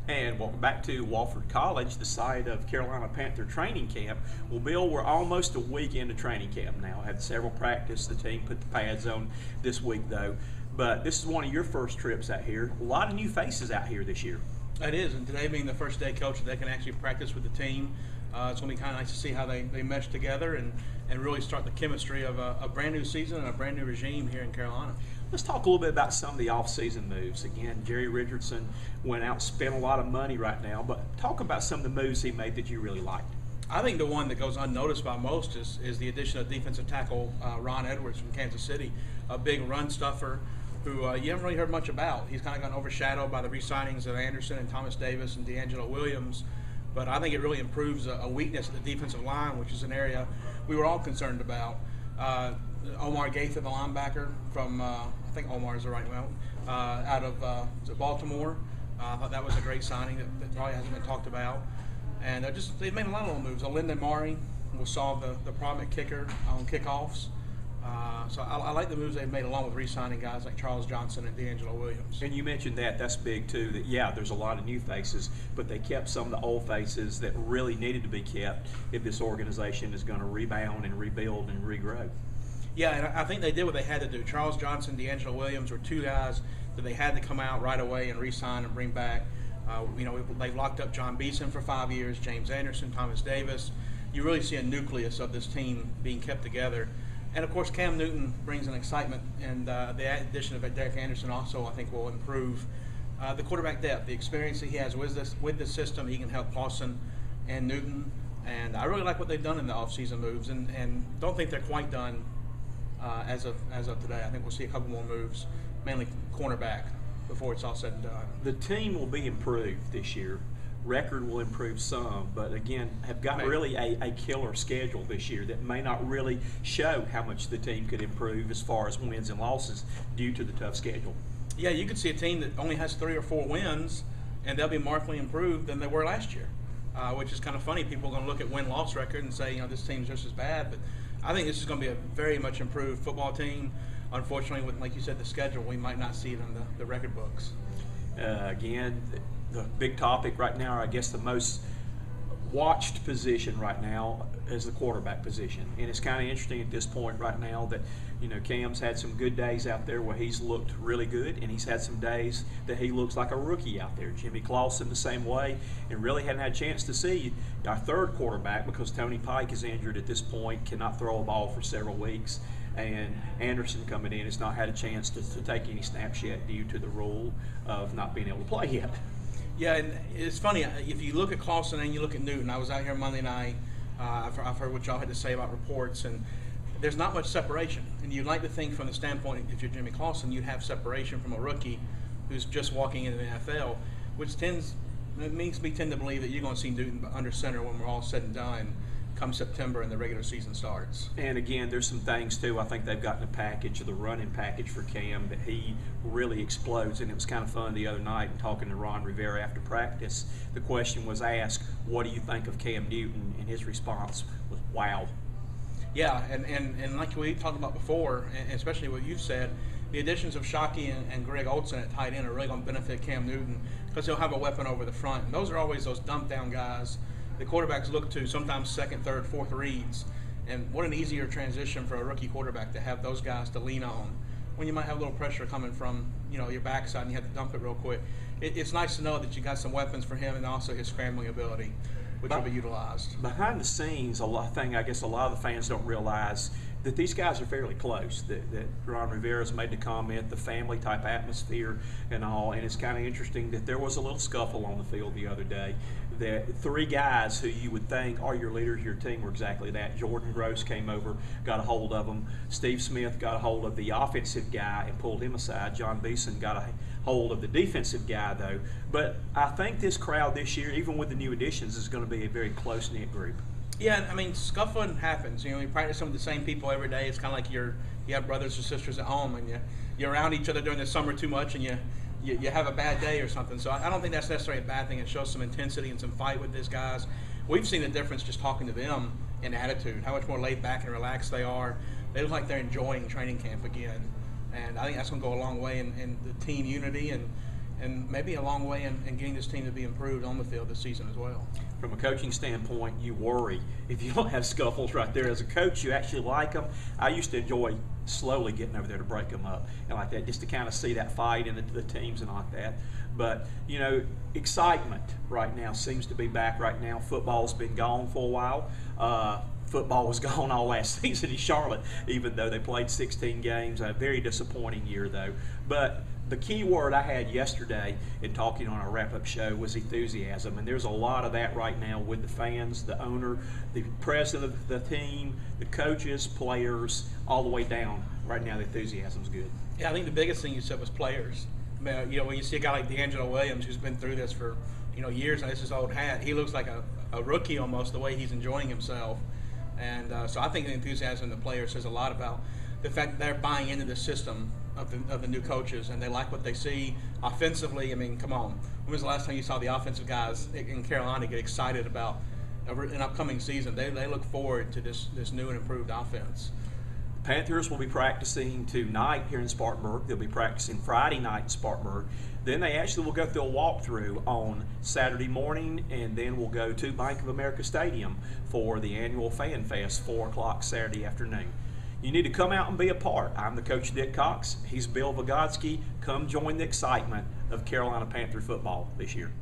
And welcome back to Wofford College, the site of Carolina Panther training camp. Well, Bill, we're almost a week into training camp now. Had several practice. The team put the pads on this week, though. But this is one of your first trips out here. A lot of new faces out here this year. It is, and today being the first day, Coach, they can actually practice with the team. It's going to be kind of nice to see how they mesh together and really start the chemistry of a brand new season and a brand new regime here in Carolina. Let's talk a little bit about some of the off-season moves. Again, Jerry Richardson went out and spent a lot of money right now, but talk about some of the moves he made that you really liked. I think the one that goes unnoticed by most is the addition of defensive tackle Ron Edwards from Kansas City, a big run stuffer who you haven't really heard much about. He's kind of gotten overshadowed by the re-signings of Anderson and Thomas Davis and D'Angelo Williams, but I think it really improves a weakness at the defensive line, which is an area we were all concerned about. Omar Gaither, the linebacker from, I think Omar is the right one, out of Baltimore. I thought that was a great signing that probably hasn't been talked about. And they've made a lot of little moves. Lyndon Mari will solve the problem at kicker on kickoffs. So I like the moves they've made, along with re-signing guys like Charles Johnson and D'Angelo Williams. And you mentioned that's big too, that yeah, there's a lot of new faces, but they kept some of the old faces that really needed to be kept if this organization is going to rebound and rebuild and regrow. Yeah, and I think they did what they had to do. Charles Johnson, D'Angelo Williams were two guys that they had to come out right away and re-sign and bring back. They've locked up John Beeson for 5 years, James Anderson, Thomas Davis. You really see a nucleus of this team being kept together. And, of course, Cam Newton brings an excitement, and the addition of Derek Anderson also, I think, will improve the quarterback depth. The experience that he has with this system, he can help Clausen and Newton. And I really like what they've done in the offseason moves, and don't think they're quite done as of today. I think we'll see a couple more moves, mainly cornerback, before it's all said and done. The team will be improved this year. Record will improve some, but again, have got really a killer schedule this year that may not really show how much the team could improve as far as wins and losses due to the tough schedule. Yeah, you could see a team that only has 3 or 4 wins, and they'll be markedly improved than they were last year, which is kind of funny. People are going to look at win-loss record and say, this team's just as bad, but I think this is going to be a very much improved football team. Unfortunately, with, like you said, the schedule, we might not see it on the record books. Again, the big topic right now, I guess the most watched position right now is the quarterback position. And it's kind of interesting at this point right now that, Cam's had some good days out there where he's looked really good, and he's had some days that he looks like a rookie out there. Jimmy Clausen the same way, and really hadn't had a chance to see our third quarterback because Tony Pike is injured at this point, cannot throw a ball for several weeks. And Anderson coming in has not had a chance to take any snaps yet due to the rule of not being able to play yet. Yeah, and it's funny, if you look at Clausen and you look at Newton, I was out here Monday night, I've heard what y'all had to say about reports, and there's not much separation. And you'd like to think from the standpoint, if you're Jimmy Clausen, you'd have separation from a rookie who's just walking into the NFL, which makes me tend to believe that you're going to see Newton under center when we're all said and done come September and the regular season starts. And again, there's some things too. I think they've gotten a package, the running package for Cam, that he really explodes. And it was kind of fun the other night talking to Ron Rivera after practice. The question was asked, what do you think of Cam Newton? And his response was, wow. Yeah, and like we talked about before, and especially what you've said, the additions of Shockey and Greg Olsen at tight end are really going to benefit Cam Newton because he'll have a weapon over the front. And those are always those dump down guys the quarterbacks look to, sometimes second, third, fourth reads. And what an easier transition for a rookie quarterback to have those guys to lean on when you might have a little pressure coming from your backside and you have to dump it real quick. It's nice to know that you got some weapons for him and also his scrambling ability, which will be utilized. Behind the scenes, I guess a lot of the fans don't realize that these guys are fairly close, that Ron Rivera's made the comment, the family type atmosphere and all, and it's kind of interesting that there was a little scuffle on the field the other day, that 3 guys who you would think are your leaders of your team were exactly that. Jordan Gross came over, got a hold of him. Steve Smith got a hold of the offensive guy and pulled him aside. John Beeson got a hold of the defensive guy, though. But I think this crowd this year, even with the new additions, is going to be a very close-knit group. Yeah, I mean, scuffling happens. You practice with the same people every day. It's kind of like you have brothers or sisters at home, and you're around each other during the summer too much, and you have a bad day or something. So I don't think that's necessarily a bad thing. It shows some intensity and some fight with these guys. We've seen the difference just talking to them in attitude, how much more laid back and relaxed they are. They look like they're enjoying training camp again. And I think that's going to go a long way in the team unity and and maybe a long way in getting this team to be improved on the field this season as well. From a coaching standpoint, you worry if you don't have scuffles right there. As a coach, you actually like them. I used to enjoy slowly getting over there to break them up and like that, just to kind of see that fight in the teams and like that. But, you know, excitement right now seems to be back right now. Football's been gone for a while. Football was gone all last season in Charlotte, even though they played 16 games. A very disappointing year, though. But the key word I had yesterday in talking on our wrap-up show was enthusiasm, and there's a lot of that right now with the fans, the owner, the president of the team, the coaches, players, all the way down. Right now, the enthusiasm's good. Yeah, I think the biggest thing you said was players. I mean, you know, when you see a guy like D'Angelo Williams, who's been through this for, you know, years, and this is his old hat, he looks like a rookie almost, the way he's enjoying himself. And so I think the enthusiasm of the players says a lot about the fact that they're buying into the system of the new coaches, and they like what they see offensively. I mean, come on. When was the last time you saw the offensive guys in Carolina get excited about an upcoming season? They look forward to this new and improved offense. Panthers will be practicing tonight here in Spartanburg. They'll be practicing Friday night in Spartanburg. Then they actually will go through a walkthrough on Saturday morning, and then we'll go to Bank of America Stadium for the annual Fan Fest, 4 o'clock Saturday afternoon. You need to come out and be a part. I'm the coach, Dick Cox. He's Bill Vogodsky. Come join the excitement of Carolina Panther football this year.